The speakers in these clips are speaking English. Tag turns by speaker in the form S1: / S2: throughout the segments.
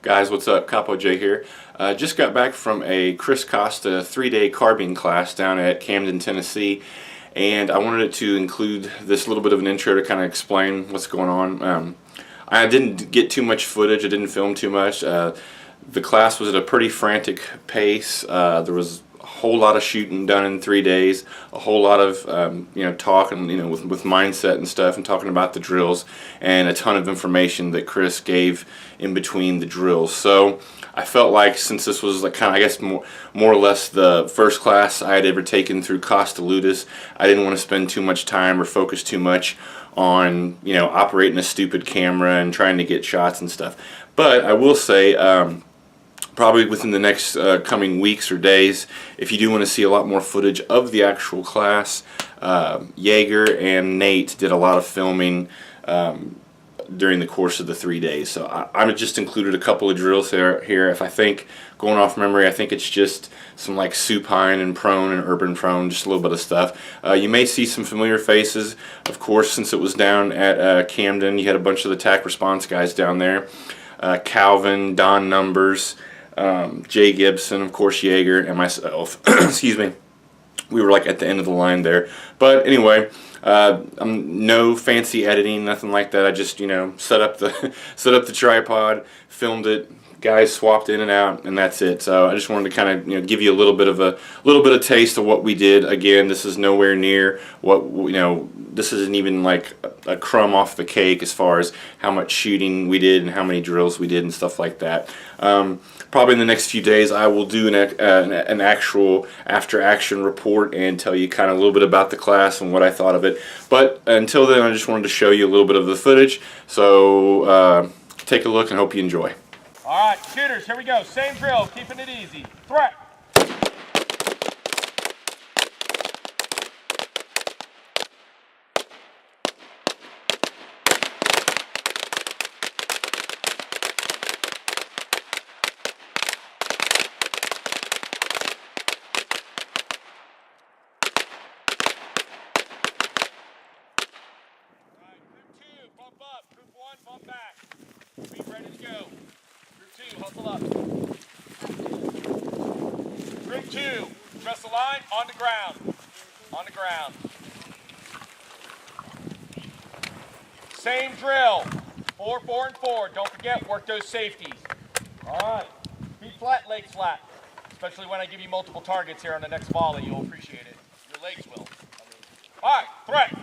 S1: Guys, what's up? Capo J here. Just got back from a Chris Costa 3-day carbine class down at Camden, Tennessee, and I wanted to include this little bit of an intro to kind of explain what's going on. I didn't get too much footage, I didn't film too much. The class was at a pretty frantic pace. There was a whole lot of shooting done in 3 days, a whole lot of talk and with mindset and stuff, and talking about the drills, and a ton of information that Chris gave in between the drills. So I felt like, since this was like kind of, I guess, more or less the first class I had ever taken through Costa Ludus, I didn't want to spend too much time or focus too much on operating a stupid camera and trying to get shots and stuff. But I will say, probably within the next coming weeks or days, if you do want to see a lot more footage of the actual class, Jaeger and Nate did a lot of filming during the course of the 3 days. So I just included a couple of drills here. If I think, going off memory, I think it's just some like supine and prone and urban prone, just a little bit of stuff. You may see some familiar faces, of course, since it was down at Camden. You had a bunch of the TAC response guys down there. Calvin, Don Numbers, Jay Gibson, of course, Jaeger, and myself. Excuse me. We were like at the end of the line there. But anyway, no fancy editing, nothing like that. I just set up the tripod, filmed it, guys swapped in and out, and that's it. So I just wanted to kind of give you a little bit of taste of what we did. Again, this is nowhere near what this isn't even like a crumb off the cake as far as how much shooting we did and how many drills we did and stuff like that. Probably in the next few days I will do an actual after-action report and tell you kind of a little bit about the class and what I thought of it. But until then, I just wanted to show you a little bit of the footage. So take a look and hope you enjoy.
S2: All right, shooters, here we go. Same drill, keeping it easy. Threat. Bump up. Group 1, bump back. Be ready to go. Group 2, hustle up. Group 2, dress the line, on the ground. On the ground. Same drill. 4, 4, and 4. Don't forget, work those safeties. All right. Feet flat, legs flat. Especially when I give you multiple targets here on the next volley, you'll appreciate it. Your legs will. All right, threat.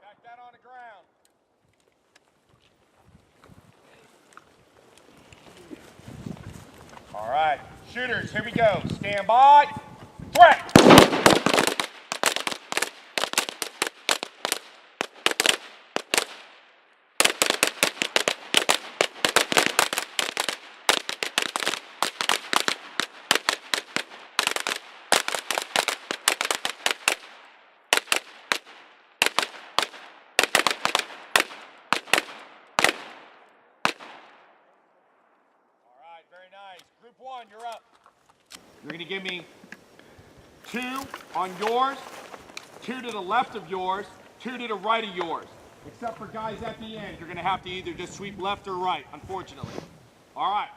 S2: Back that on the ground. All right, shooters, here we go. Stand by. Threat. Very nice. Group 1, you're up. You're going to give me 2 on yours, 2 to the left of yours, 2 to the right of yours. Except for guys at the end, you're going to have to either just sweep left or right, unfortunately. All right.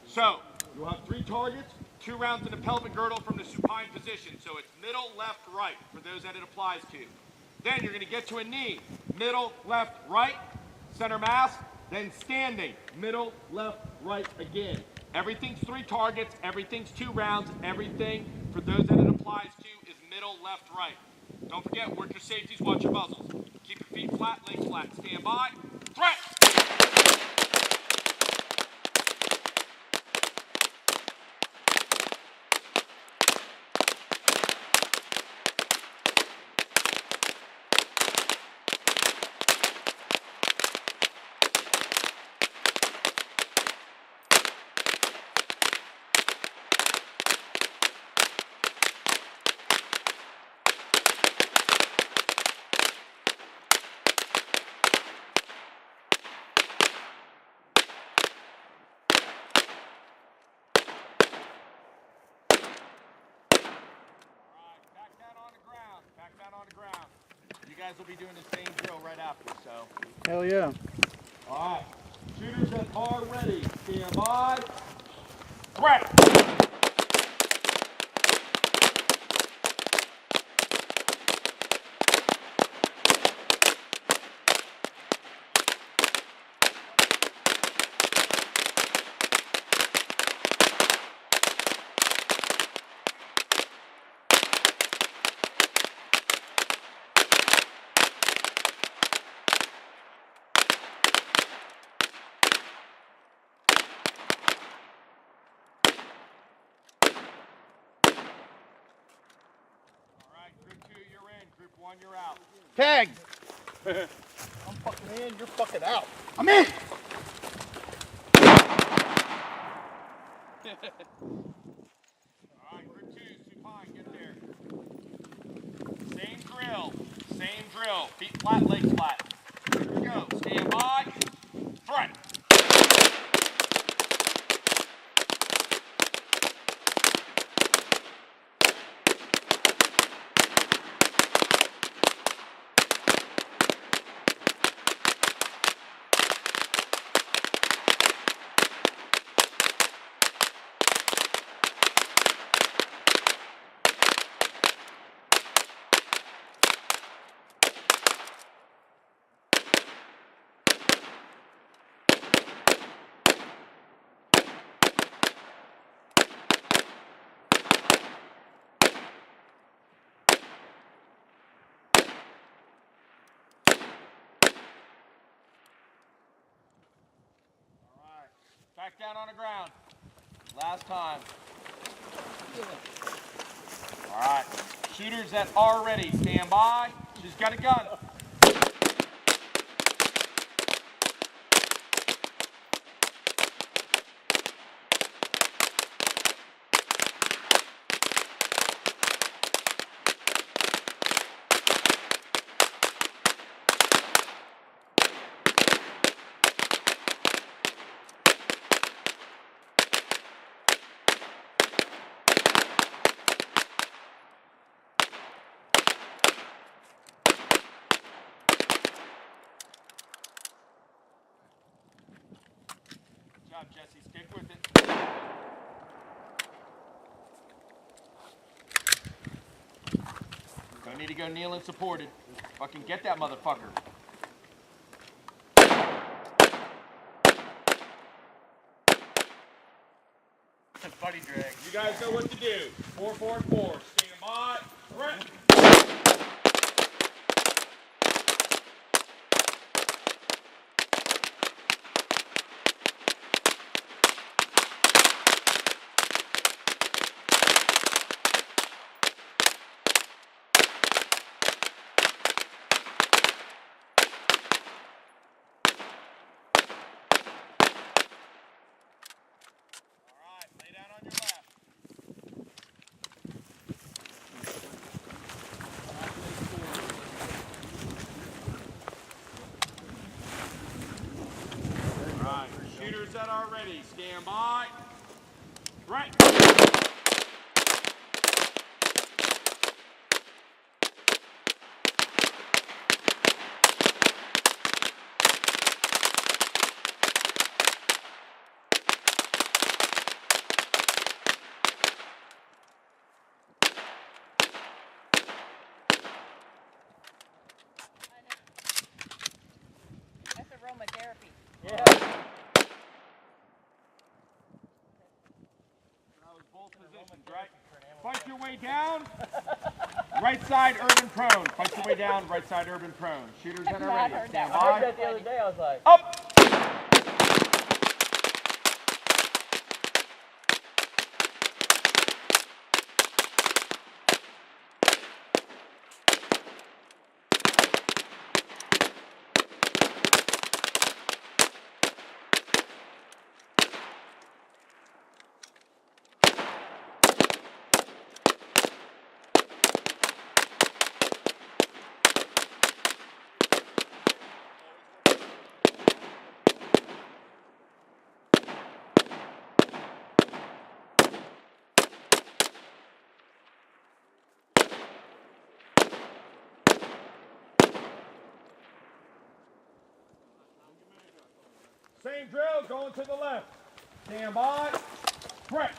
S2: So, you'll have 3 targets, 2 rounds in the pelvic girdle from the supine position. So it's middle, left, right for those that it applies to. Then you're going to get to a knee. Middle, left, right, center mass. Then standing, middle, left, right again. Everything's 3 targets, everything's 2 rounds, everything for those that it applies to is middle, left, right. Don't forget, work your safeties, watch your muzzles. Keep your feet flat, legs flat. Stand by. Threat! guys will be doing the same drill right after, so.
S3: Hell yeah.
S2: All right. Shooters that are ready. Stand by. Threat. Group 2, you're in. Group 1, you're out.
S3: Tag! I'm fucking in, you're fucking out.
S2: I'm in! Alright, group 2, supine, get there. Same drill. Same drill. Feet flat, legs flat. Here we go. Stand by. Front. Back down on the ground. Last time. All right. Shooters that are ready, stand by. She's got a gun. Good job, Jesse. Stick with it. Don't need to go kneeling supported. Fucking get that motherfucker.
S3: Buddy drag.
S2: You guys know what to do. 4, 4, and 4. Stand by. Threat. Shooters that are ready, stand by. Right.
S4: That's aromatherapy.
S3: Yeah.
S2: Both positions, right? Fight your way down. Right side, urban prone. Fight your way down, right side, urban prone. Shooters that are ready. Stand
S3: I heard
S2: by.
S3: that the other day, I was like,
S2: Up. Same drill, going to the left. Stand by. Break.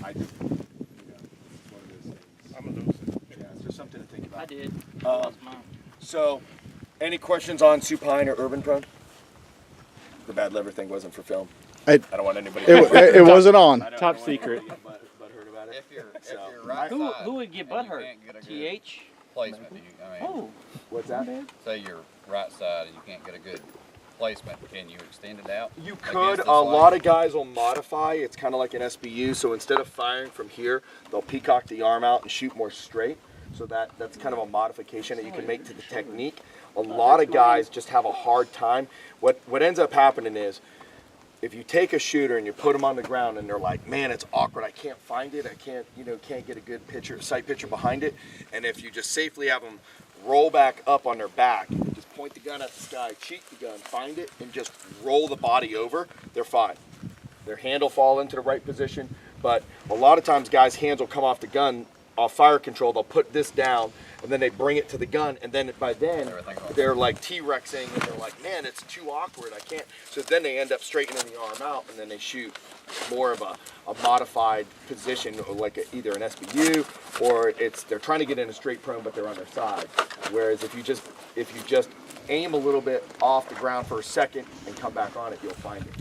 S3: I just, you know, it's one of those things. I'm a loser. Yeah, it's just something to think about.
S4: I did. Lost mine.
S3: So, any questions on supine or urban prone? The bad liver thing wasn't for film. I don't want anybody.
S5: It wasn't on.
S6: Top secret.
S3: But heard about it.
S7: If you're
S3: So,
S7: right
S4: Who
S7: side,
S4: would get
S7: and
S4: butt
S7: you
S4: hurt?
S7: can't get a good
S4: TH?
S7: placement. Do you, I mean,
S4: Oh,
S3: What's that?
S7: say you're right side and you can't get a good placement. Can you extend it out?
S3: You
S7: against
S3: could.
S7: the
S3: A
S7: slide?
S3: lot of guys will modify. It's kind of like an SBU. So instead of firing from here, they'll peacock the arm out and shoot more straight. So that's kind of a modification that you can make to the technique. A lot of guys just have a hard time. What ends up happening is, if you take a shooter and you put them on the ground and they're like, man, it's awkward. I can't find it. I can't get a good sight picture behind it. And if you just safely have them roll back up on their back, just point the gun at the sky, cheat the gun, find it, and just roll the body over, they're fine. Their hand will fall into the right position. But a lot of times guys' hands will come off the gun, off fire control. They'll put this down and then they bring it to the gun, and then by then they're like T-Rexing and they're like, man, it's too awkward, I can't. So then they end up straightening the arm out and then they shoot more of a modified position, like either an SBU or they're trying to get in a straight prone but they're on their side. Whereas if you just aim a little bit off the ground for a second and come back on it, you'll find it.